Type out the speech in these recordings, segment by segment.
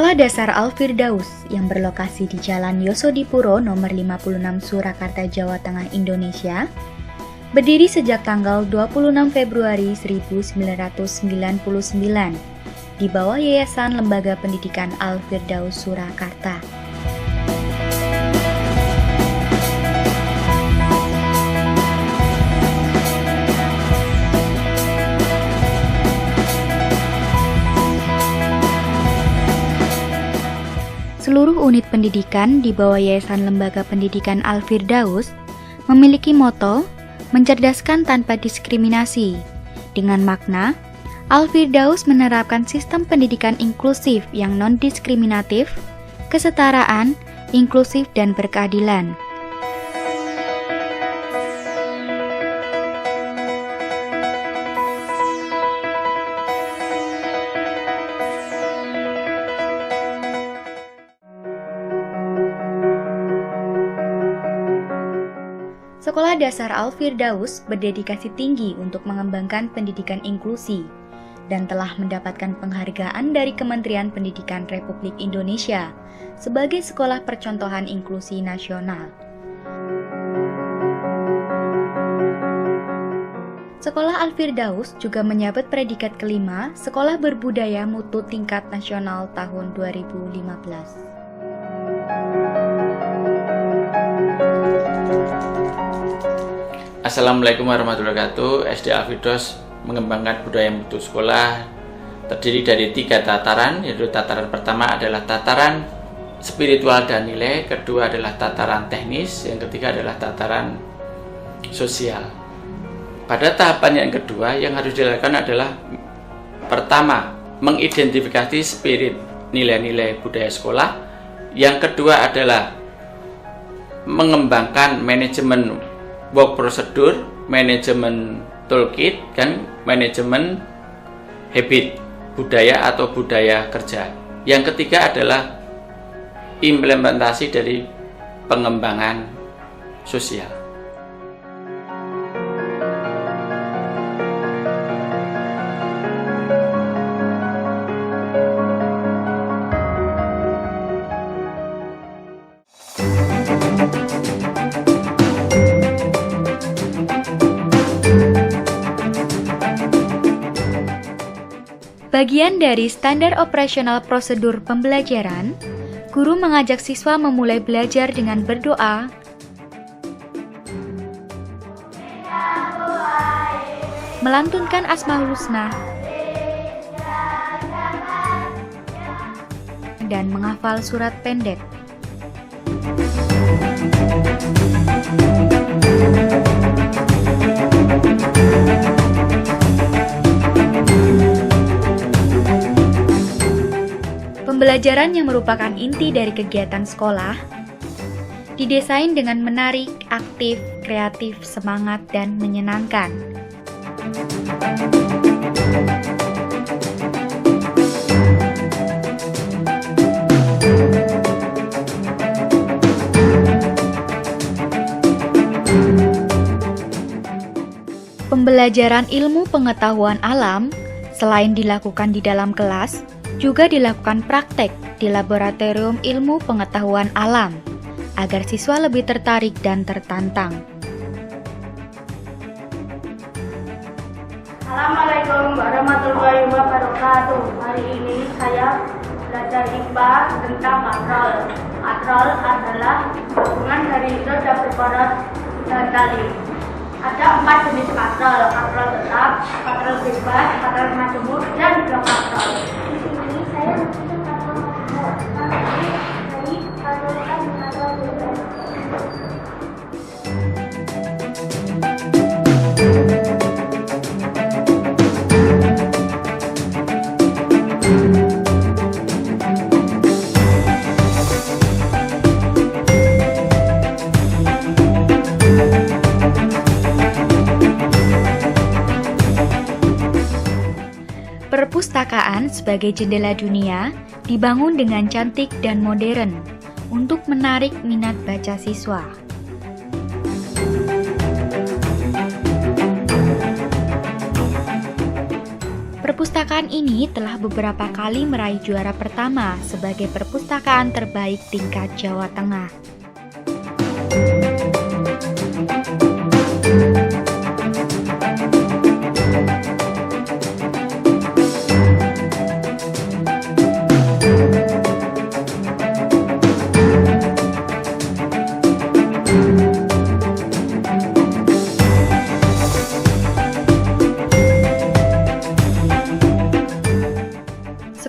Sekolah Dasar Al-Firdaus yang berlokasi di Jalan Yosodipuro nomor 56 Surakarta, Jawa Tengah, Indonesia, berdiri sejak tanggal 26 Februari 1999 di bawah Yayasan Lembaga Pendidikan Al-Firdaus Surakarta. Seluruh unit pendidikan di bawah Yayasan Lembaga Pendidikan Al-Firdaus memiliki moto mencerdaskan tanpa diskriminasi. Dengan makna, Al-Firdaus menerapkan sistem pendidikan inklusif yang non-diskriminatif, kesetaraan, inklusif, dan berkeadilan. Sekolah Dasar Al-Firdaus berdedikasi tinggi untuk mengembangkan pendidikan inklusi dan telah mendapatkan penghargaan dari Kementerian Pendidikan Republik Indonesia sebagai sekolah percontohan inklusi nasional. Sekolah Al-Firdaus juga menyabet predikat kelima Sekolah Berbudaya Mutu Tingkat Nasional tahun 2015. Assalamualaikum warahmatullahi wabarakatuh. SD Al-Firdaus mengembangkan budaya mutu sekolah terdiri dari 3 tataran, yaitu tataran pertama adalah tataran spiritual dan nilai, kedua adalah tataran teknis, yang ketiga adalah tataran sosial. Pada tahapan yang kedua yang harus dilakukan adalah pertama, mengidentifikasi spirit nilai-nilai budaya sekolah. Yang kedua adalah mengembangkan manajemen work prosedur, manajemen toolkit, dan manajemen habit, budaya atau budaya kerja. Yang ketiga adalah implementasi dari pengembangan sosial. Bagian dari standar operasional prosedur pembelajaran, guru mengajak siswa memulai belajar dengan berdoa, melantunkan Asmaul Husna, dan menghafal surat pendek. Pembelajaran yang merupakan inti dari kegiatan sekolah didesain dengan menarik, aktif, kreatif, semangat, dan menyenangkan. Pembelajaran ilmu pengetahuan alam selain dilakukan di dalam kelas, juga dilakukan praktek di laboratorium ilmu pengetahuan alam agar siswa lebih tertarik dan tertantang. Assalamualaikum warahmatullahi wabarakatuh. Hari ini saya belajar IPA tentang katrol. Katrol adalah gabungan dari roda berporos dan tali. Ada 4 jenis katrol: katrol tetap, katrol bebas, katrol majemuk, dan blok katrol. Saya Perpustakaan sebagai jendela dunia dibangun dengan cantik dan modern untuk menarik minat baca siswa. Perpustakaan ini telah beberapa kali meraih juara pertama sebagai perpustakaan terbaik tingkat Jawa Tengah.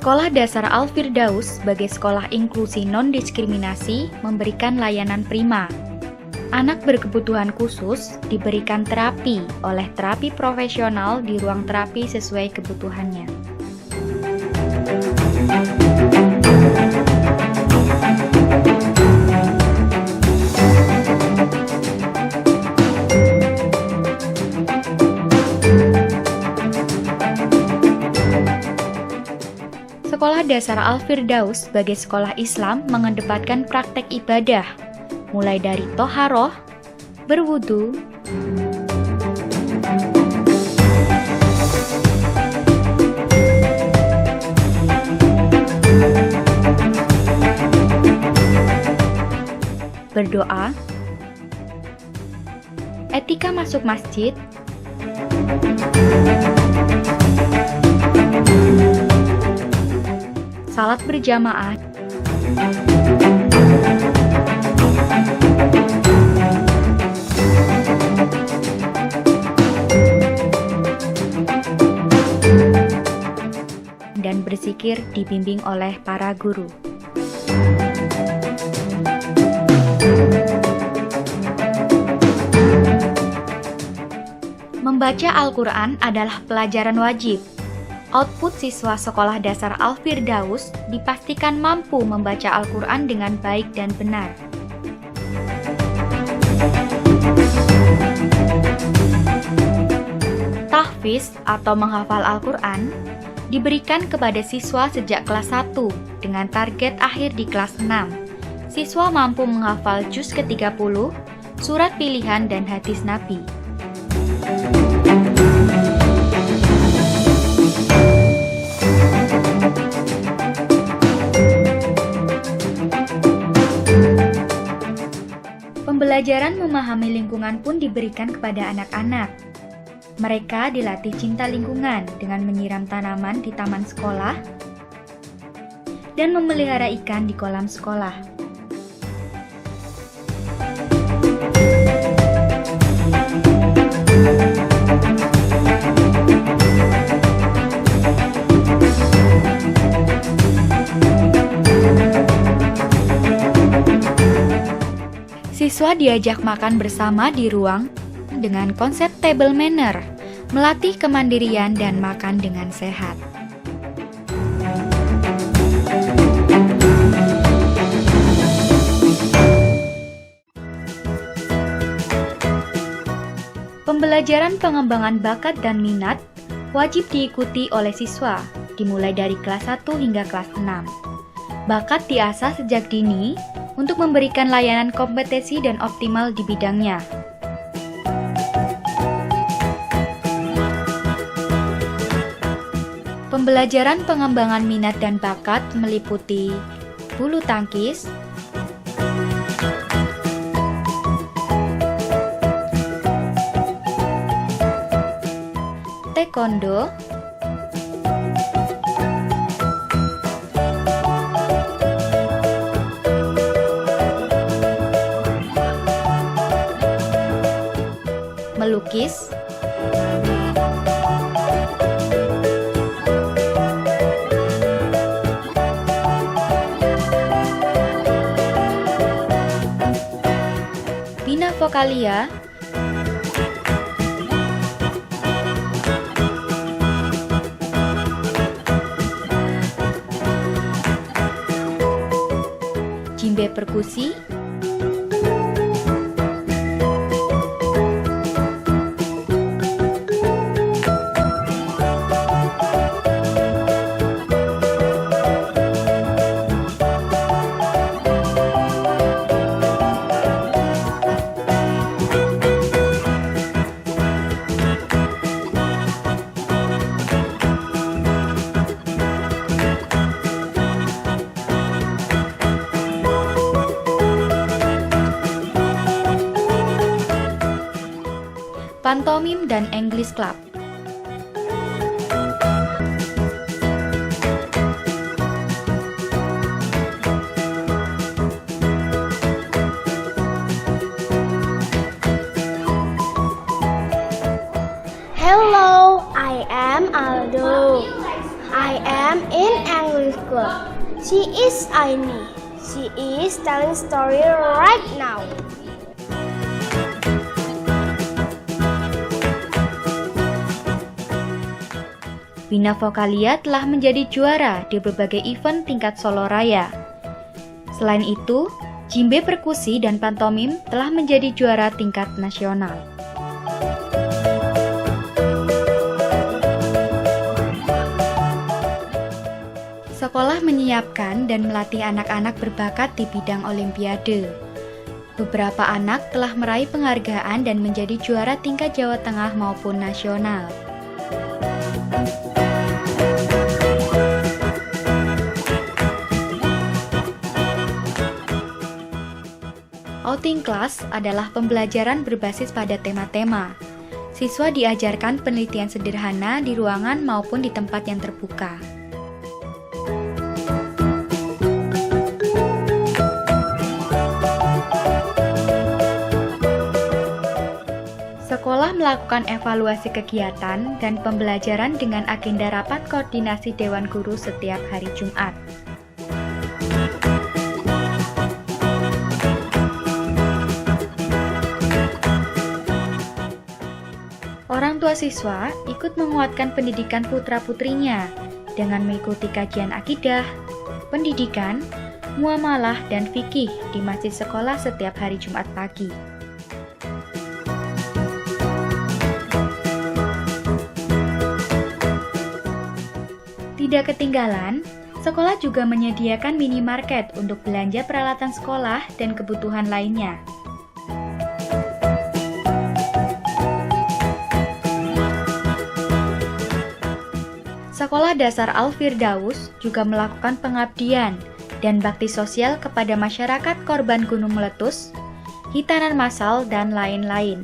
Sekolah Dasar Al-Firdaus sebagai sekolah inklusi non-diskriminasi memberikan layanan prima. Anak berkebutuhan khusus diberikan terapi oleh terapi profesional di ruang terapi sesuai kebutuhannya. Sekolah Dasar Al-Firdaus sebagai sekolah Islam mengedepankan praktek ibadah, mulai dari toharoh, berwudu, berdoa, etika masuk masjid, salat berjamaah, dan berzikir dibimbing oleh para guru. Membaca Al-Quran adalah pelajaran wajib. Output siswa Sekolah Dasar Al-Firdaus dipastikan mampu membaca Al-Quran dengan baik dan benar. Tahfiz atau menghafal Al-Quran diberikan kepada siswa sejak kelas 1 dengan target akhir di kelas 6. Siswa mampu menghafal juz ke-30, surat pilihan dan hadis Nabi. Pembelajaran memahami lingkungan pun diberikan kepada anak-anak. Mereka dilatih cinta lingkungan dengan menyiram tanaman di taman sekolah dan memelihara ikan di kolam sekolah. Siswa diajak makan bersama di ruang dengan konsep table manner, melatih kemandirian dan makan dengan sehat. Pembelajaran pengembangan bakat dan minat wajib diikuti oleh siswa, dimulai dari kelas 1 hingga kelas 6. Bakat diasah sejak dini untuk memberikan layanan kompetisi dan optimal di bidangnya. Pembelajaran pengembangan minat dan bakat meliputi bulu tangkis, taekwondo, melukis, bina vokalia, djembe perkusi, Pantomim dan English Club. Hello, I am Aldo. I am in English Club. She is Aini. She is telling story right now. Bina Vokalia telah menjadi juara di berbagai event tingkat Solo Raya. Selain itu, Jimbe Perkusi dan Pantomim telah menjadi juara tingkat nasional. Sekolah menyiapkan dan melatih anak-anak berbakat di bidang olimpiade. Beberapa anak telah meraih penghargaan dan menjadi juara tingkat Jawa Tengah maupun nasional. Outing class adalah pembelajaran berbasis pada tema-tema. Siswa diajarkan penelitian sederhana di ruangan maupun di tempat yang terbuka. Sekolah melakukan evaluasi kegiatan dan pembelajaran dengan agenda rapat koordinasi Dewan Guru setiap hari Jumat. Orang tua siswa ikut menguatkan pendidikan putra-putrinya dengan mengikuti kajian akidah, pendidikan, muamalah, dan fikih di masjid sekolah setiap hari Jumat pagi. Tidak ketinggalan, sekolah juga menyediakan minimarket untuk belanja peralatan sekolah dan kebutuhan lainnya. Sekolah Dasar Al-Firdaus juga melakukan pengabdian dan bakti sosial kepada masyarakat korban gunung meletus, hitanan massal, dan lain-lain.